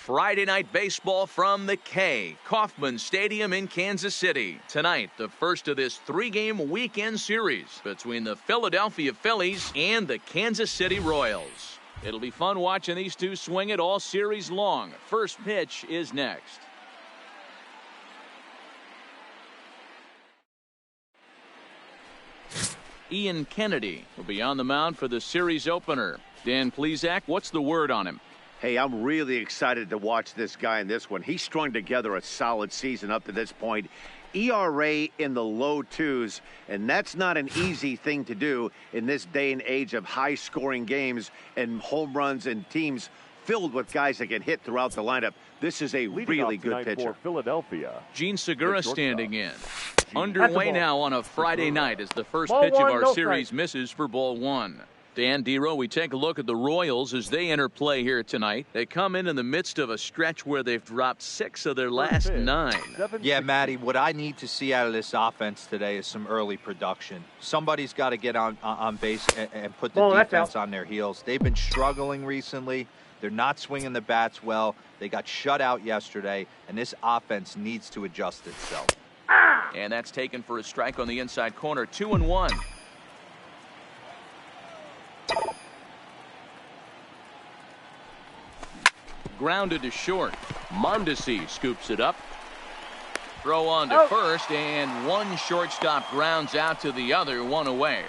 Friday night baseball from the K, Kauffman Stadium in Kansas City. Tonight, the first of this three-game weekend series between the Philadelphia Phillies and the Kansas City Royals. It'll be fun watching these two swing it all series long. First pitch is next. Ian Kennedy will be on the mound for the series opener. Dan Plesac, what's the word on him? Hey, I'm really excited to watch this guy in this one. He strung together a solid season up to this point. ERA in the low twos, and that's not an easy thing to do in this day and age of high-scoring games and home runs and teams filled with guys that can hit throughout the lineup. This is a really good pitcher. For Philadelphia, Gene Segura standing in. Underway now on a Friday night as the first pitch of our series misses for ball one. Dan Dero, we take a look at the Royals as they enter play here tonight. They come in the midst of a stretch where they've dropped 6 of their last 9. Yeah, Matty, what I need to see out of this offense today is some early production. Somebody's got to get on base and put the defense on their heels. They've been struggling recently. They're not swinging the bats well. They got shut out yesterday, and this offense needs to adjust itself. And that's taken for a strike on the inside corner. 2-1. Grounded to short. Mondesi scoops it up. Throw on to first, and one shortstop grounds out to the other, one away.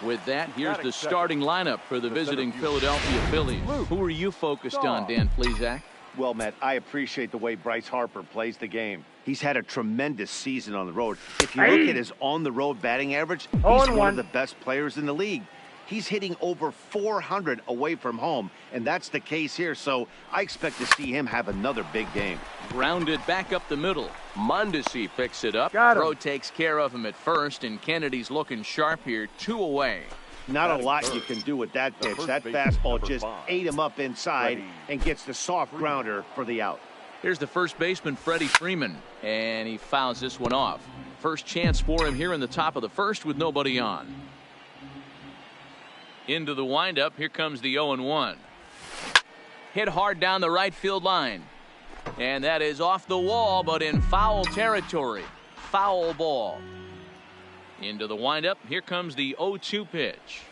With that, here's the starting lineup for the visiting Philadelphia Phillies. Who are you focused on, Dan Plesac? Well, Matt, I appreciate the way Bryce Harper plays the game. He's had a tremendous season on the road. If you look at his on-the-road batting average, he's one of the best players in the league. He's hitting over 400 away from home, and that's the case here, so I expect to see him have another big game. Grounded back up the middle. Mondesi picks it up. Throw takes care of him at first, and Kennedy's looking sharp here. 2 away. Not a lot you can do with that pitch. That fastball just ate him up inside and gets the soft grounder for the out. Here's the first baseman, Freddie Freeman, and he fouls this one off. First chance for him here in the top of the first with nobody on. Into the windup. Here comes the 0-1. Hit hard down the right field line. And that is off the wall, but in foul territory. Foul ball. Into the windup. Here comes the 0-2 pitch.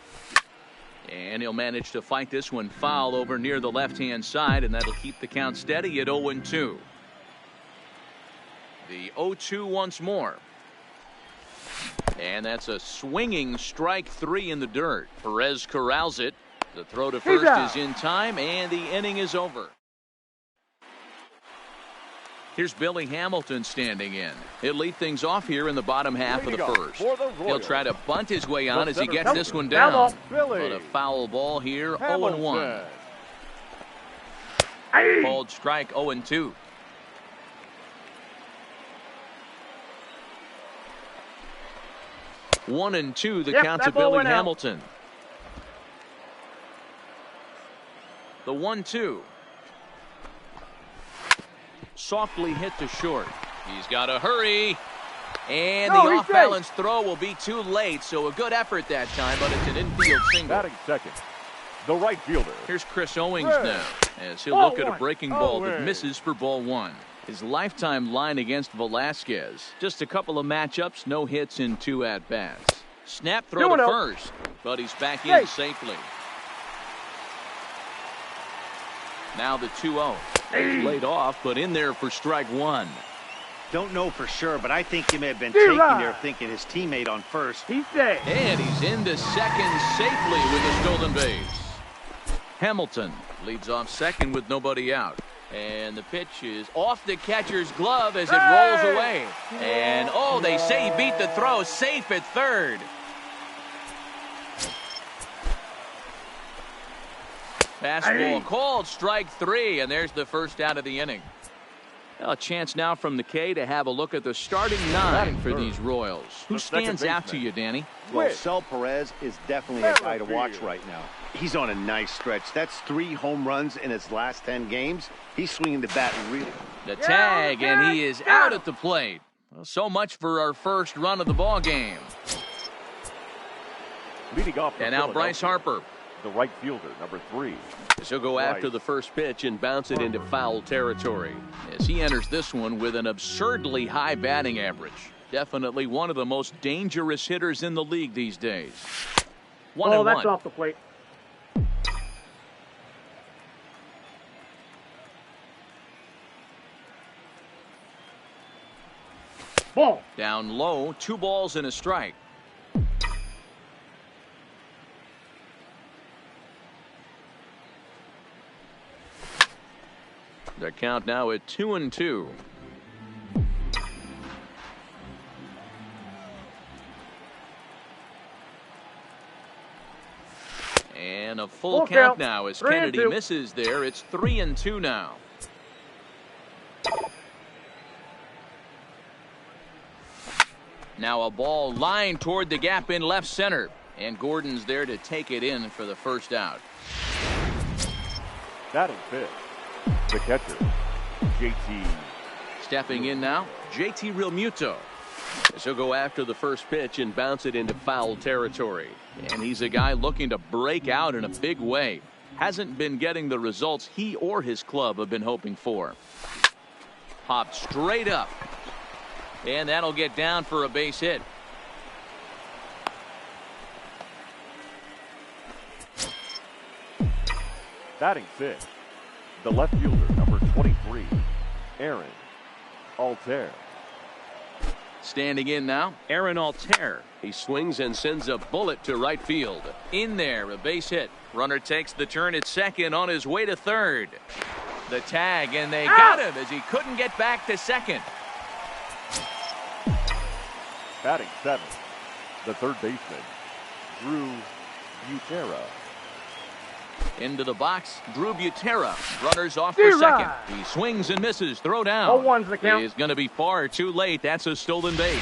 And he'll manage to fight this one foul over near the left-hand side, and that'll keep the count steady at 0-2. The 0-2 once more. And that's a swinging strike 3 in the dirt. Perez corrals it. The throw to first is in time, and the inning is over. Here's Billy Hamilton standing in. He'll lead things off here in the bottom half of the first. He'll try to bunt his way on as he gets this one down. But a foul ball here, 0-1. Called strike, 0-2. One and two, the count to Billy Hamilton. The 1-2. Softly hit to short. He's got to hurry. And the off-balance throw will be too late, so a good effort that time, but it's an infield single. Batting second, the right fielder. Here's Chris Owings now, as he'll look at a breaking ball that misses for ball 1. His lifetime line against Velasquez. Just a couple of matchups, no hits in 2 at-bats. Snap throw to first, but he's back in safely. Now the 2-0. He's laid off, but in there for strike 1. Don't know for sure, but I think he may have been taking there thinking his teammate on first. And he's into second safely with a stolen base. Hamilton leads off second with nobody out. And the pitch is off the catcher's glove as it rolls away. And, they say he beat the throw. Safe at third. Fastball called, strike 3, and there's the first out of the inning. A chance now from the K to have a look at the starting 9 for these Royals. Who stands out to you, Danny? Well, Sel Perez is definitely a guy to watch right now. He's on a nice stretch. That's 3 home runs in his last 10 games. He's swinging the bat really. The tag, and he is out at the plate. Well, so much for our first run of the ball game. Leading off and now Bryce Harper. The right fielder, number 3. She'll go after the first pitch and bounce it into foul territory. As he enters this one with an absurdly high batting average. Definitely one of the most dangerous hitters in the league these days. 1-1. That's off the plate. Ball. Down low, 2 balls and a strike. The count now at 2-2. And a full count now as Kennedy misses there. It's 3-2 now. Now a ball lined toward the gap in left center. And Gordon's there to take it in for the first out. Batting fifth, the catcher, JT. Stepping in now, JT Realmuto. She'll go after the first pitch and bounce it into foul territory. And he's a guy looking to break out in a big way. Hasn't been getting the results he or his club have been hoping for. Popped straight up. And that'll get down for a base hit. Batting sixth, the left fielder, number 23, Aaron Altair. Standing in now, Aaron Altair. He swings and sends a bullet to right field. In there, a base hit. Runner takes the turn at second on his way to third. The tag, and they got him as he couldn't get back to second. Batting seventh, the third baseman, Drew Butera. Into the box, Drew Butera. Runners off for second. He swings and misses. Throw down. 0-1's the count. He's going to be far too late. That's a stolen base.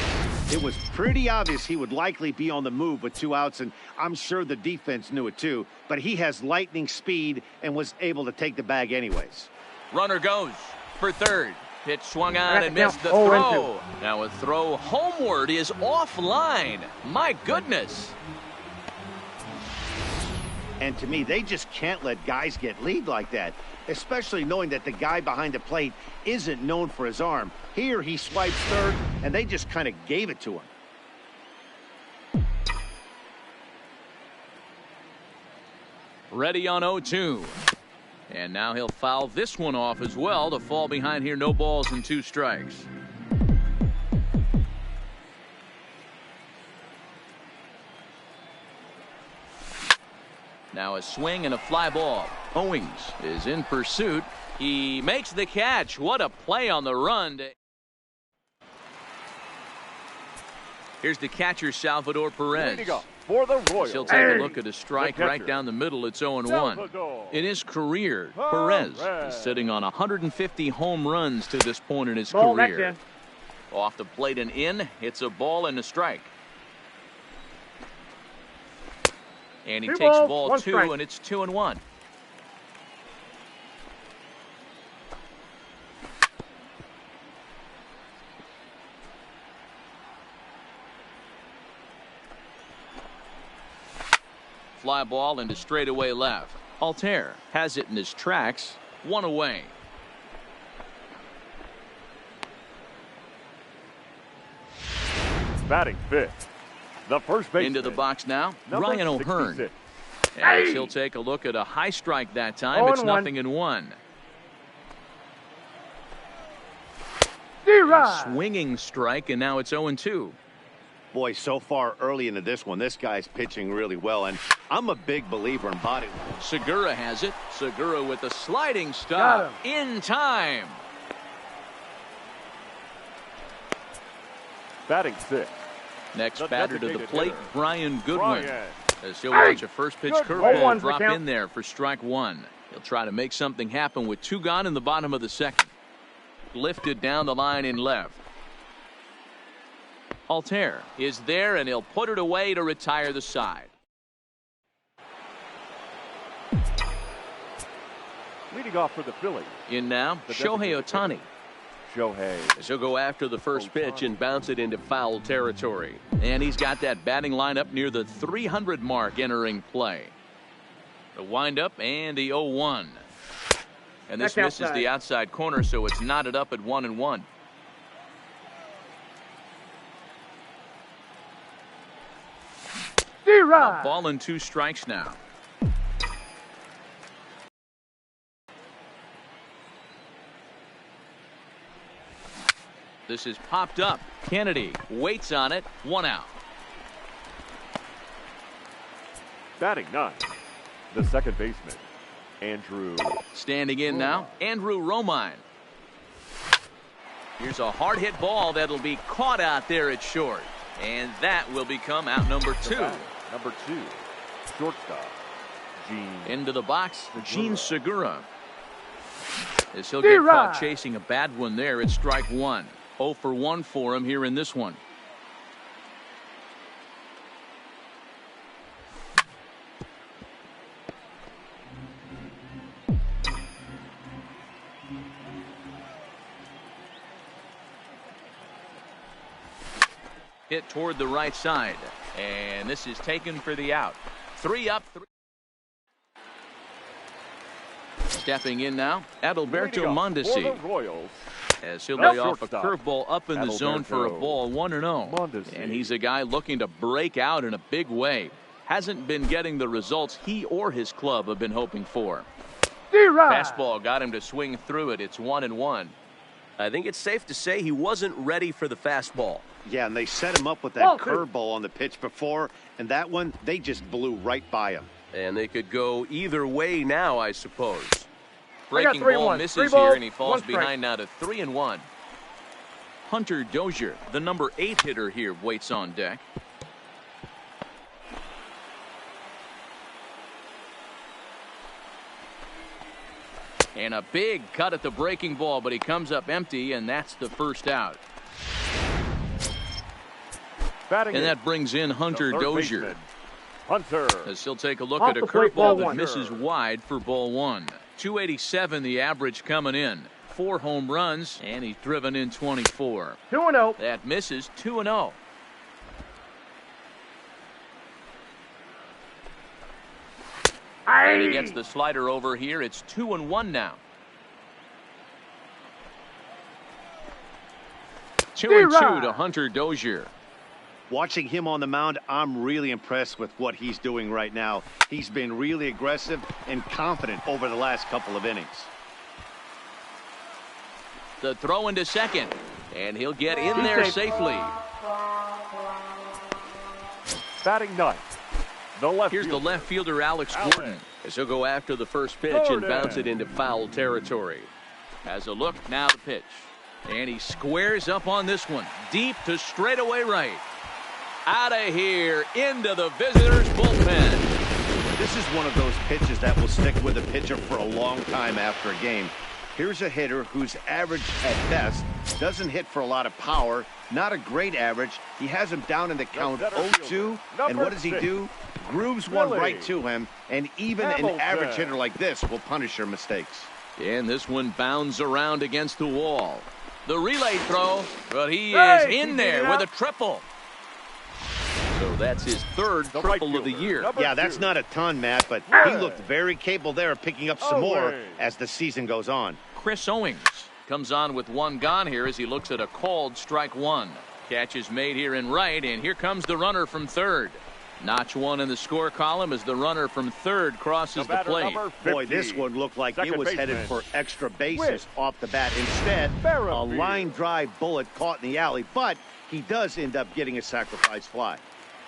It was pretty obvious he would likely be on the move with 2 outs, and I'm sure the defense knew it too. But he has lightning speed and was able to take the bag anyways. Runner goes for third. Pitch swung on and missed the throw. Now a throw homeward is offline. My goodness. And to me, they just can't let guys get lead like that, especially knowing that the guy behind the plate isn't known for his arm. Here he swipes third, and they just kind of gave it to him. Ready on 0-2. And now he'll foul this one off as well to fall behind here. No balls and 2 strikes. Now a swing and a fly ball. Owings is in pursuit. He makes the catch. What a play on the run. Here's the catcher, Salvador Perez. For the Royals. He'll take a look at a strike right down the middle. It's 0-1. In his career, Perez is sitting on 150 home runs to this point in his career. Off the plate and in. It's a ball and a strike. And he takes ball 2, and it's 2-1. Fly ball into straightaway left. Altair has it in his tracks. 1 away. Batting fifth, the first baseman. Into the box now, Number Ryan O'Hearn. 66. As he'll take a look at a high strike that time. It's 0-1. Swinging strike, and now it's 0-2. Boy, so far early into this one, this guy's pitching really well, and I'm a big believer in body. Segura has it. Segura with a sliding stop in time. Batting sixth. Next The batter to the designated plate, hitter, Brian Goodwin. Brian. As he'll watch a first pitch curveball drop count. in there for strike 1. He'll try to make something happen with 2 gone in the bottom of the second. Lifted down the line in left. Altair is there, and he'll put it away to retire the side. Leading off for the Phillies. In now, Shohei Ohtani. Shohei. She'll go after the first pitch and bounce it into foul territory. And he's got that batting line up near the 300 mark entering play. The windup and the 0-1. And this That's misses the outside corner, so it's knotted up at 1-1. A ball and 2 strikes now. This is popped up. Kennedy waits on it. 1 out. Batting 9, the second baseman, Andrew. Standing in now, Andrew Romine. Here's a hard hit ball that'll be caught out there at short. And that will become out number 2. Number 2, shortstop, Gene. Into the box, Gene Segura. As he'll get caught chasing a bad one there, it's strike 1. 0 for 1 for him here in this one. Hit toward the right side. And this is taken for the out. 3 up. Stepping in now, Adalberto Mondesi. As he'll lay off a curveball up in the zone for a ball. 1-0. And he's a guy looking to break out in a big way. Hasn't been getting the results he or his club have been hoping for. Fastball got him to swing through it. It's 1-1. I think it's safe to say he wasn't ready for the fastball. Yeah, and they set him up with that curveball on the pitch before, and that one, they just blew right by him. And they could go either way now, I suppose. Breaking ball misses here, and he falls behind now to 3-1. Hunter Dozier, the number 8 hitter here, waits on deck. And a big cut at the breaking ball, but he comes up empty, and that's the first out. And that brings in Hunter Dozier. As he'll take a look at a curveball that misses wide for ball 1. 287 the average coming in. 4 home runs, and he's driven in 24. 2-0. That misses. 2-0. And he gets the slider over here. It's 2-1 now. 2-2 to Hunter Dozier. Watching him on the mound, I'm really impressed with what he's doing right now. He's been really aggressive and confident over the last couple of innings. The throw into second, and he'll get in there safely. Batting 9, Here's the left fielder, Alex Gordon, as he'll go after the first pitch and bounce it into foul territory. Has a look, now the pitch. And he squares up on this one, deep to straightaway right. Out of here, into the visitors' bullpen. This is one of those pitches that will stick with a pitcher for a long time after a game. Here's a hitter who's average at best, doesn't hit for a lot of power, not a great average. He has him down in the count 0-2, and what does he do? Grooves one right to him, and even an average hitter like this will punish your mistakes. And this one bounds around against the wall. The relay throw, but he is in there with a triple. So that's his 3rd triple of the year. Yeah, that's not a ton, Matt, but he looked very capable there of picking up some more as the season goes on. Chris Owings comes on with 1 gone here as he looks at a called strike 1. Catch is made here in right, and here comes the runner from 3rd. Notch 1 in the score column as the runner from 3rd crosses the plate. Boy, this one looked like it was headed for extra bases off the bat. Instead, a line drive bullet caught in the alley, but he does end up getting a sacrifice fly.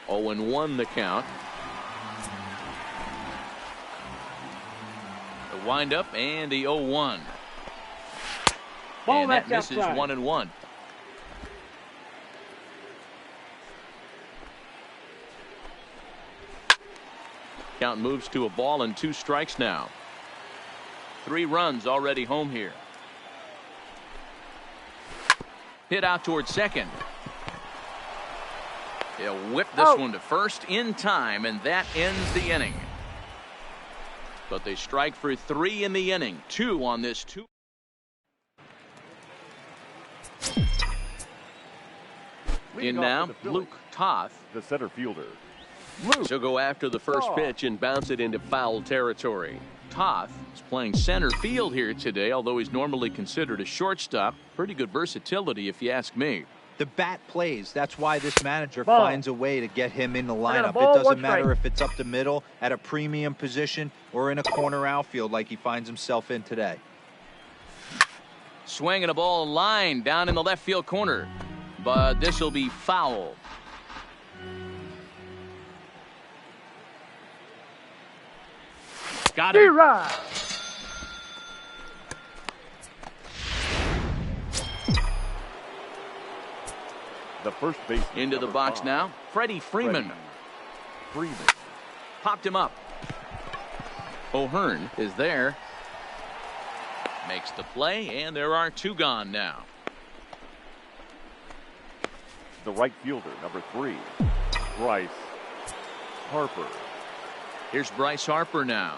0-1 the count. The windup and the 0-1. And that misses. 1-1. Count moves to a ball and 2 strikes now. 3 runs already home here. Hit out towards second. He'll whip this one to first in time, and that ends the inning. But they strike for 3 in the inning. 2 on this 2. In now, Luke Toth, the center fielder. She'll go after the first pitch and bounce it into foul territory. Toth is playing center field here today, although he's normally considered a shortstop. Pretty good versatility, if you ask me. The bat plays. That's why this manager finds a way to get him in the lineup. It doesn't matter if it's up the middle at a premium position or in a corner outfield like he finds himself in today. Swinging a ball line down in the left field corner, but this will be foul. Got it. The first base into the box now. Freddie Freeman. Popped him up. O'Hearn is there. Makes the play, and there are two gone now. The right fielder, number 3, Bryce Harper. Here's Bryce Harper now.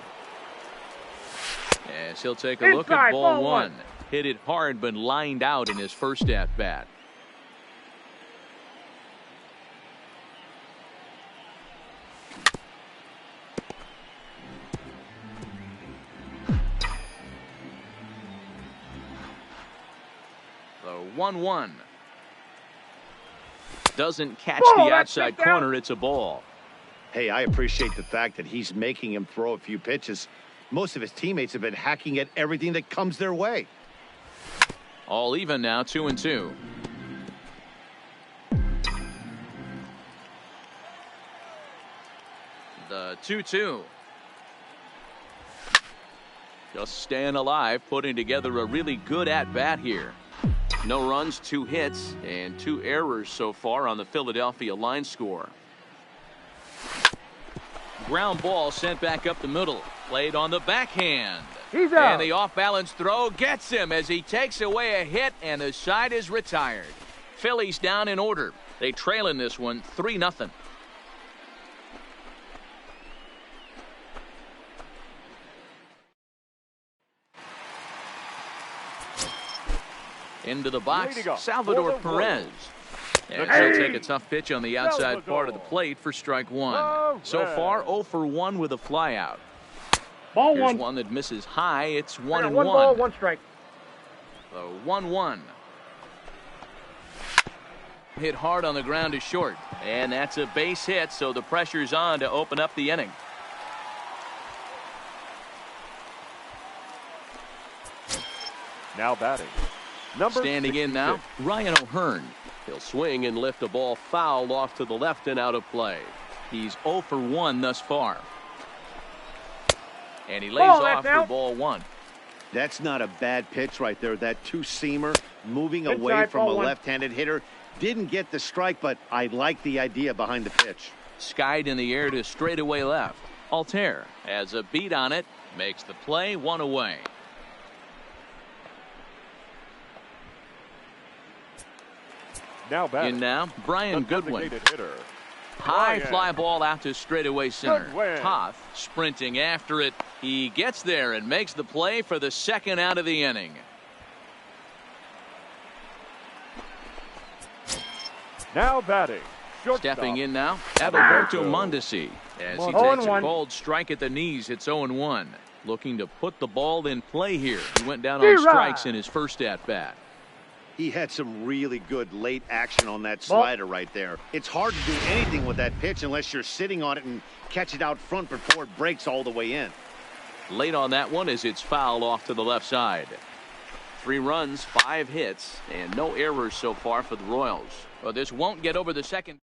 As he'll take a look at ball one. Hit it hard, but lined out in his first at bat. The 1-1. Doesn't catch the outside corner. It's a ball. Hey, I appreciate the fact that he's making him throw a few pitches. Most of his teammates have been hacking at everything that comes their way. All even now, 2-2. The 2-2. Just staying alive, putting together a really good at-bat here. No runs, 2 hits, and 2 errors so far on the Philadelphia line score. Ground ball sent back up the middle. Played on the backhand. He's out. And the off-balance throw gets him as he takes away a hit, and the side is retired. Phillies down in order. They trail in this one 3-0. Into the box, Salvador Perez. And he'll take a tough pitch on the outside part of the plate for strike one. So far, 0 for 1 with a flyout. Here's one that misses high. It's 1-1. 1 ball, 1 strike. The 1-1. Hit hard on the ground to short. And that's a base hit, so the pressure's on to open up the inning. Now batting. Standing in now, Ryan O'Hearn. He'll swing and lift a ball foul off to the left and out of play. He's 0 for 1 thus far. And he lays off for ball 1. That's not a bad pitch right there. That two-seamer moving away from a left-handed hitter. Didn't get the strike, but I like the idea behind the pitch. Skied in the air to straightaway left. Altair has a beat on it. Makes the play, 1 away. Now batting. In now, Brian Goodwin. High fly ball out to straightaway center. Toth sprinting after it. He gets there and makes the play for the second out of the inning. Now batting. Stepping in now, Adalberto Mondesi. As he takes a cold strike at the knees, it's 0-1. Looking to put the ball in play here. He went down on strikes in his first at-bat. He had some really good late action on that slider right there. It's hard to do anything with that pitch unless you're sitting on it and catch it out front before it breaks all the way in. Late on that one as it's fouled off to the left side. 3 runs, 5 hits, and no errors so far for the Royals. Well, this won't get over the second.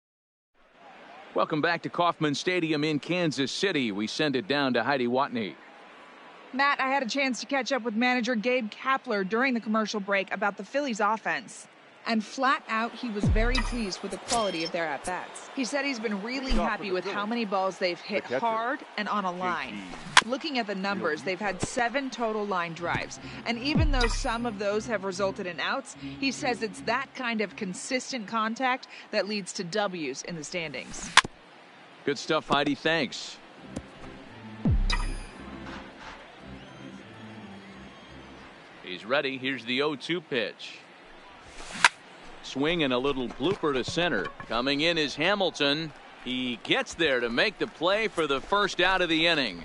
Welcome back to Kauffman Stadium in Kansas City. We send it down to Heidi Watney. Matt, I had a chance to catch up with manager Gabe Kapler during the commercial break about the Phillies offense. And flat out, he was very pleased with the quality of their at-bats. He said he's been really happy with how many balls they've hit hard and on a line. Looking at the numbers, they've had 7 total line drives. And even though some of those have resulted in outs, he says it's that kind of consistent contact that leads to W's in the standings. Good stuff, Heidi. Thanks. He's ready. Here's the 0-2 pitch. Swing and a little blooper to center. Coming in is Hamilton. He gets there to make the play for the first out of the inning.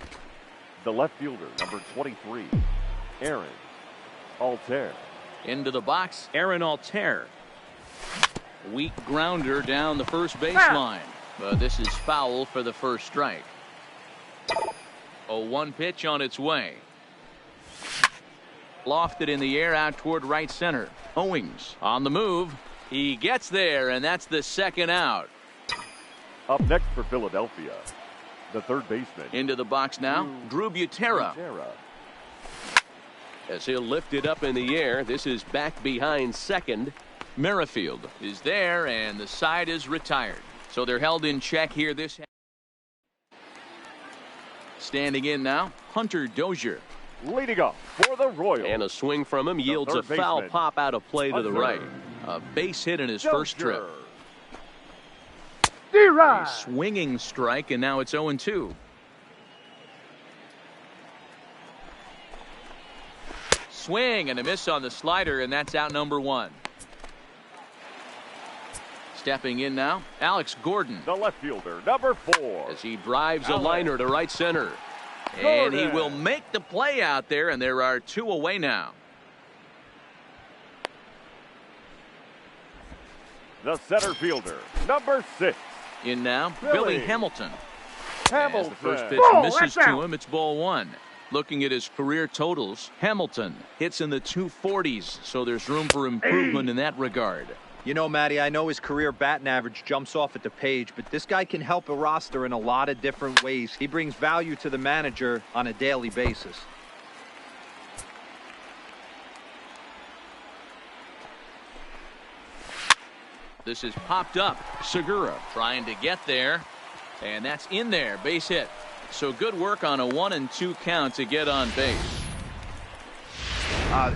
The left fielder, number 23, Aaron Altair. Into the box, Aaron Altair. Weak grounder down the first baseline. But this is foul for the first strike. 0-1 pitch on its way. Lofted in the air out toward right center. Owings on the move. He gets there, and that's the second out. Up next for Philadelphia, the third baseman. Into the box now, Drew Butera. As he'll lift it up in the air, this is back behind second. Merrifield is there, and the side is retired. So they're held in check here. This standing in now, Hunter Dozier. Leading off for the Royals. And a swing from him yields a foul pop out of play to the right. A base hit in his first trip. D-Rod. A swinging strike, and now it's 0-2. Swing and a miss on the slider, and that's out number 1. Stepping in now, Alex Gordon. The left fielder, number 4. As he drives a liner to right center. And he will make the play out there, and there are 2 away now. The center fielder, number 6. In now, Billy Hamilton. As the first pitch misses to him, it's ball 1. Looking at his career totals, Hamilton hits in the 240s, so there's room for improvement in that regard. You know, Matty, I know his career batting average jumps off at the page, but this guy can help a roster in a lot of different ways. He brings value to the manager on a daily basis. This is popped up. Segura trying to get there, and that's in there. Base hit. So good work on a 1-2 count to get on base.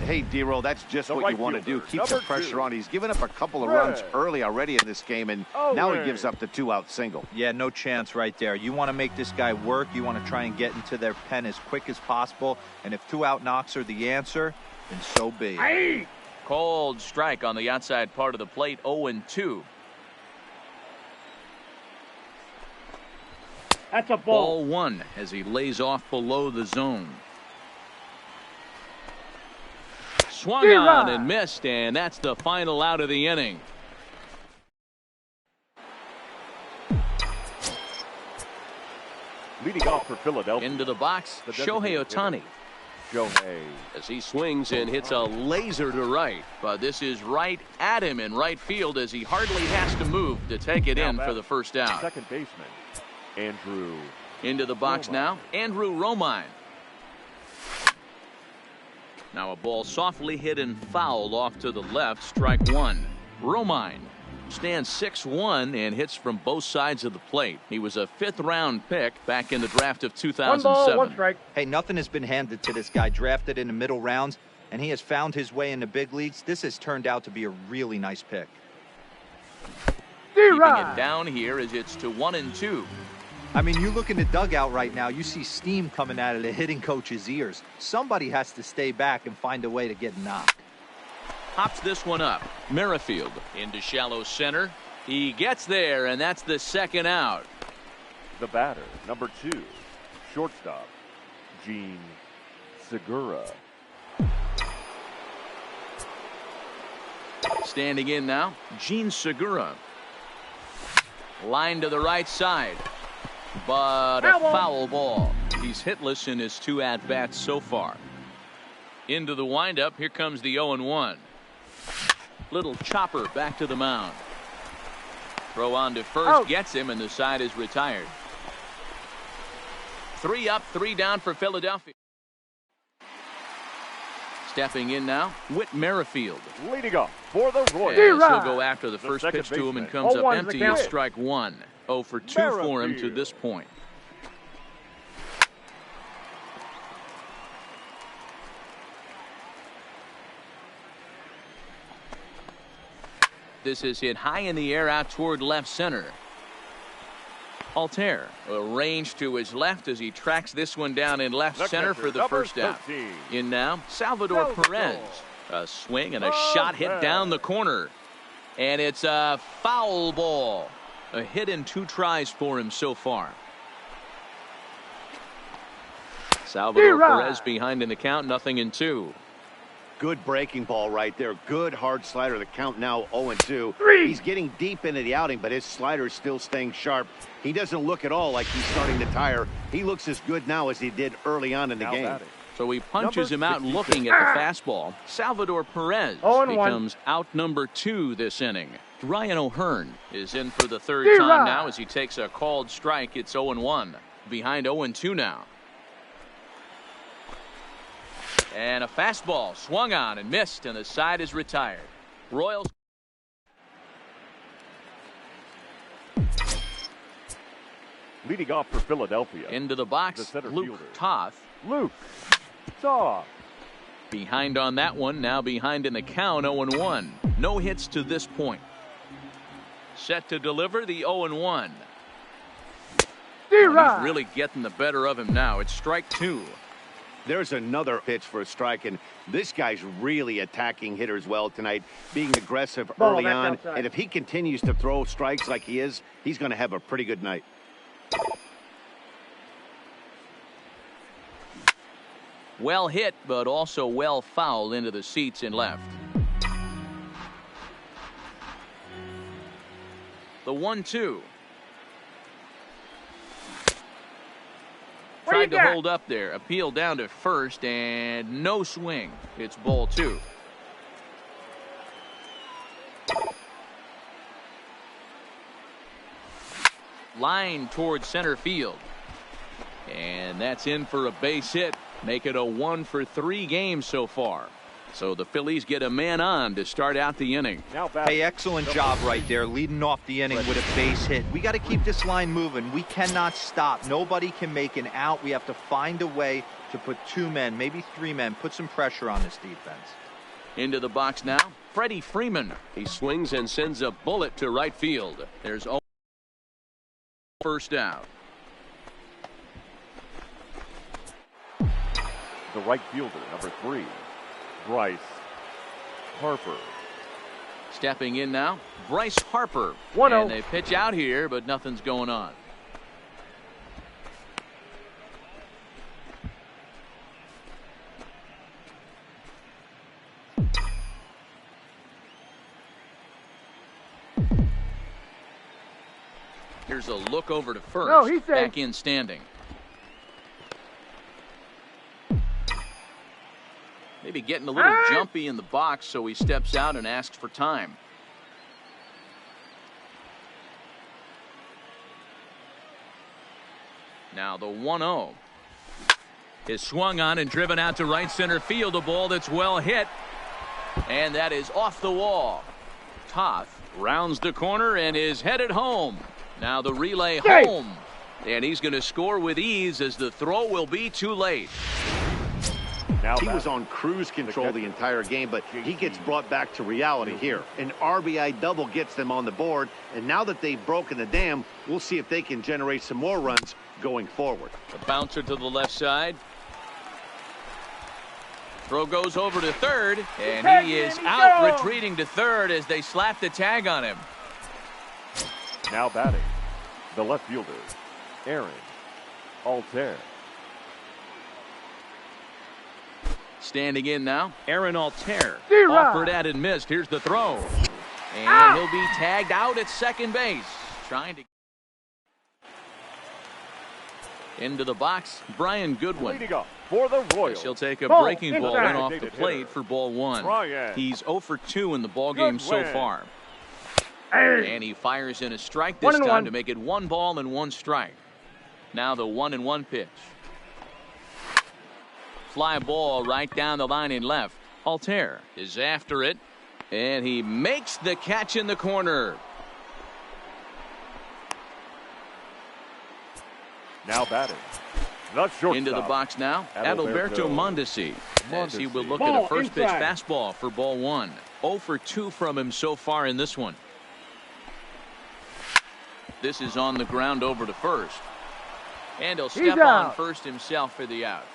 Hey, D-Roll, that's just what you want to do. Keep the pressure on. He's given up a couple of runs early already in this game, and now he gives up the 2-out single. Yeah, no chance right there. You want to make this guy work. You want to try and get into their pen as quick as possible. And if 2-out knocks are the answer, then so be it. Cold strike on the outside part of the plate, 0-2. That's a ball. Ball 1 as he lays off below the zone. Swung on and missed, and that's the final out of the inning. Leading off for Philadelphia. Into the box, Shohei Ohtani. Shohei. As he swings and hits a laser to right. But this is right at him in right field as he hardly has to move to take it in for the first out. Second baseman, Andrew. Into the box now, Andrew Romine. Now a ball softly hit and fouled off to the left, strike 1. Romine stands 6'1" and hits from both sides of the plate. He was a 5th-round pick back in the draft of 2007. 1 ball, 1 strike. Hey, nothing has been handed to this guy. Drafted in the middle rounds, and he has found his way in the big leagues. This has turned out to be a really nice pick. Keeping it down here as it's to 1-2. I mean, you look in the dugout right now, you see steam coming out of the hitting coach's ears. Somebody has to stay back and find a way to get knocked. Hops this one up. Merrifield into shallow center. He gets there, and that's the second out. The batter, number 2, shortstop, Gene Segura. Standing in now, Gene Segura. Line to the right side. But a foul ball. He's hitless in his 2 at-bats so far. Into the windup. Here comes the 0-1. Little chopper back to the mound. Throw on to first. Gets him, and the side is retired. 3 up, 3 down for Philadelphia. Stepping in now, Whit Merrifield. Leading off for the Royals. He'll go after the first pitch to him and comes up empty. It's strike 1. 0 for 2 for him to this point. This is hit high in the air out toward left center. Altair arranged to his left as he tracks this one down in left center for the first out. In now, Salvador Perez. A swing and a shot hit down the corner. And it's a foul ball. A hit and 2 tries for him so far. Salvador Perez behind in the count, 0-2. Good breaking ball right there. Good hard slider. The count now 0-2. He's getting deep into the outing, but his slider is still staying sharp. He doesn't look at all like he's starting to tire. He looks as good now as he did early on in the game. So he punches him out looking at the fastball. Salvador Perez becomes out number 2 this inning. Ryan O'Hearn is in for the 3rd time now as he takes a called strike. It's 0-1. Behind 0-2 now. And a fastball swung on and missed, and the side is retired. Royals. Leading off for Philadelphia. Into the box, Luke Toth. Luke Toth. Behind on that one, now behind in the count, 0-1. No hits to this point. Set to deliver the 0-1. He's really getting the better of him now. It's strike 2. There's another pitch for a strike, and this guy's really attacking hitters well tonight, being aggressive early on. Outside. And if he continues to throw strikes like he is, he's going to have a pretty good night. Well hit, but also well fouled into the seats in left. The 1-2. Tried to hold up there. Appeal down to first, and no swing. It's ball 2. Line towards center field. And that's in for a base hit. Make it a 1-for-3 game so far. So the Phillies get a man on to start out the inning. Hey, excellent job right there, leading off the inning with a base hit. We got to keep this line moving. We cannot stop. Nobody can make an out. We have to find a way to put 2 men, maybe 3 men, put some pressure on this defense. Into the box now, Freddie Freeman. He swings and sends a bullet to right field. There's first out. The right fielder, number 3. Bryce Harper. Stepping in now, Bryce Harper. 1-0. And they pitch out here, but nothing's going on. Here's a look over to first. No, he's back in standing. Maybe getting a little jumpy in the box, so he steps out and asks for time. Now the 1-0 is swung on and driven out to right center field. A ball that's well hit, and that is off the wall. Toth rounds the corner and is headed home. Now the relay home, and he's going to score with ease as the throw will be too late. He was on cruise control the entire game, but he gets brought back to reality here. An RBI double gets them on the board, and now that they've broken the dam, we'll see if they can generate some more runs going forward. A bouncer to the left side. Throw goes over to third, and he is out, retreating to third as they slap the tag on him. Now batting, the left fielder, Aaron Altair. Standing in now, Aaron Altair. Offered at and missed. Here's the throw. And he'll be tagged out at second base. Trying to into the box, Brian Goodwin. Leading up for the Royals. He'll take a breaking ball in off the plate for ball 1. He's 0 for 2 in the ball game so far. And he fires in a strike this time to make it 1 ball and 1 strike. Now the 1-1 pitch. Fly ball right down the line in left. Altair is after it, and he makes the catch in the corner. Now batting, the shortstop. Into the box now, Adalberto Mondesi. As he will look at a first pitch fastball for ball 1. 0 for 2 from him so far in this one. This is on the ground over to first. And he'll step on first himself for the out.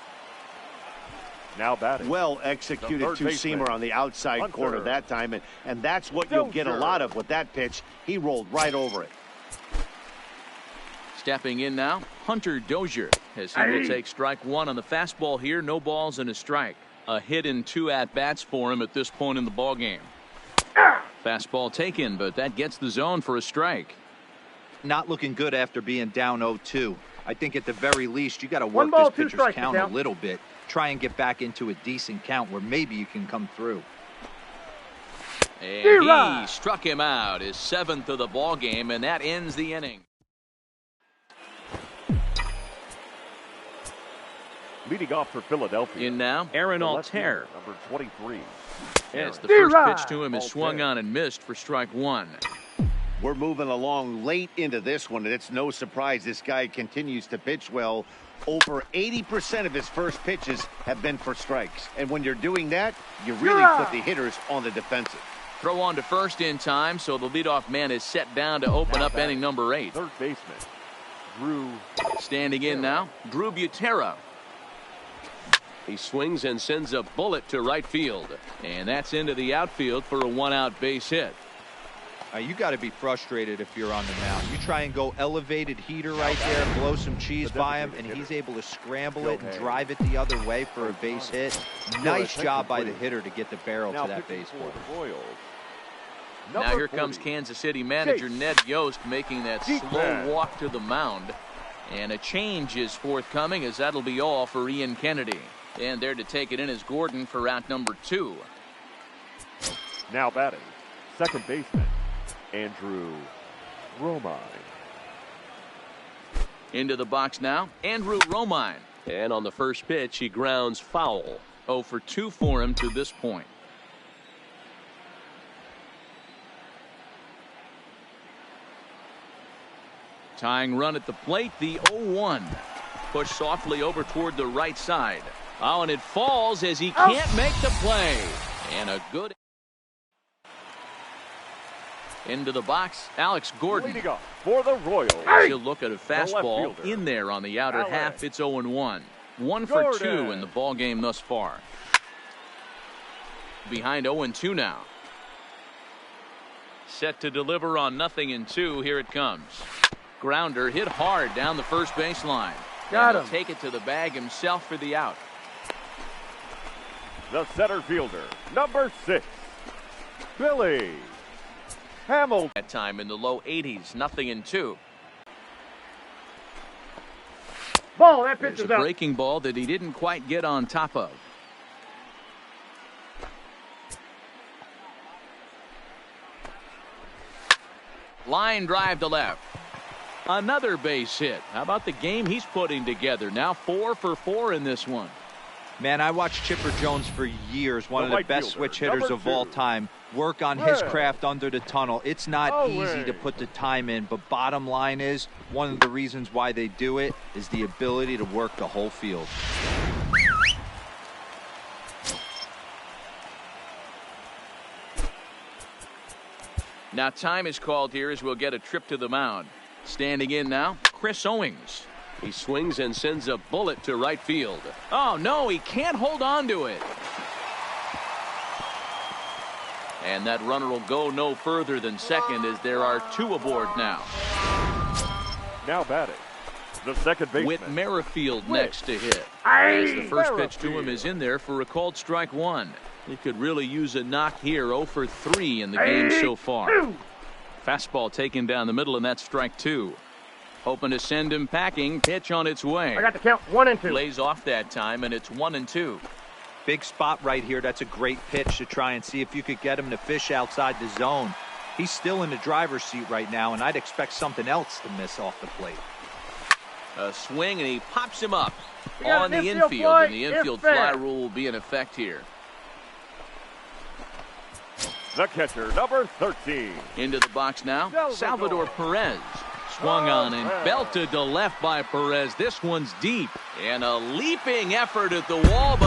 Now batting. Well executed two-seamer on the outside corner that time, and that's what you'll get a lot of with that pitch. He rolled right over it. Stepping in now, Hunter Dozier, as he will take strike one on the fastball here. No balls and a strike. A hit and 2 at-bats for him at this point in the ballgame. Fastball taken, but that gets the zone for a strike. Not looking good after being down 0-2. I think at the very least you got to work this pitcher's count a little bit. Try and get back into a decent count where maybe you can come through. And he struck him out, his 7th of the ball game, and that ends the inning. Leading off for Philadelphia. In now, Aaron Altair. Number 23. As the first pitch to him is swung on and missed for strike one. We're moving along late into this one, and it's no surprise this guy continues to pitch well. Over 80% of his first pitches have been for strikes. And when you're doing that, you really put the hitters on the defensive. Throw on to first in time, so the leadoff man is set down to open up inning number 8. Third baseman, Drew. Standing in now, Drew Butera. He swings and sends a bullet to right field. And that's into the outfield for a 1-out base hit. You got to be frustrated if you're on the mound. You try and go elevated heater right there, blow some cheese by him, and he's able to scramble it and drive it the other way for a base hit. Nice job by the hitter to get the barrel to that baseball. Now here comes Kansas City manager Ned Yost making that slow walk to the mound. And a change is forthcoming, as that'll be all for Ian Kennedy. And there to take it in is Gordon for out number 2. Now batting, second baseman, Andrew Romine. Into the box now, Andrew Romine. And on the first pitch, he grounds foul. 0 for 2 for him to this point. Tying run at the plate, the 0-1. Pushed softly over toward the right side. Oh, and it falls as he can't make the play. And a good into the box, Alex Gordon. Leading off for the Royals. He'll look at a fastball in there on the outer half. It's 0-1. 1 for 2 in the ball game thus far. Behind 0-2 now. Set to deliver on 0-2. Here it comes. Grounder hit hard down the first baseline. Got him. Take it to the bag himself for the out. The center fielder, number 6, Billy Hamilton. That time in the low 80s, 0-2. Ball, that pitch There's is a out. breaking ball that he didn't quite get on top of. Line drive to left. Another base hit. How about the game he's putting together? Now 4 for 4 in this one. Man, I watched Chipper Jones for years, one of the best switch hitters of all time. Work on his craft under the tunnel. It's not easy to put the time in, but bottom line is, one of the reasons why they do it is the ability to work the whole field. Now time is called here as we'll get a trip to the mound. Standing in now, Chris Owings. He swings and sends a bullet to right field. Oh, no, he can't hold on to it. And that runner will go no further than second as there are 2 aboard now. Now batting, the second baseman, Whit Merrifield next to hit. As the first pitch to him is in there for a called strike 1. He could really use a knock here. 0 for 3 in the game so far. Fastball taken down the middle, and that's strike 2. Hoping to send him packing. Pitch on its way. I got the count 1 and 2. Lays off that time, and it's 1-2. Big spot right here. That's a great pitch to try and see if you could get him to fish outside the zone. He's still in the driver's seat right now, and I'd expect something else to miss off the plate. A swing, and he pops him up got on the an infield, fly. and the infield It's fair. fly rule will be in effect here. the catcher, number 13. Into the box now, Salvador Perez. Swung on and belted to left by Perez. This one's deep. And a leaping effort at the wall.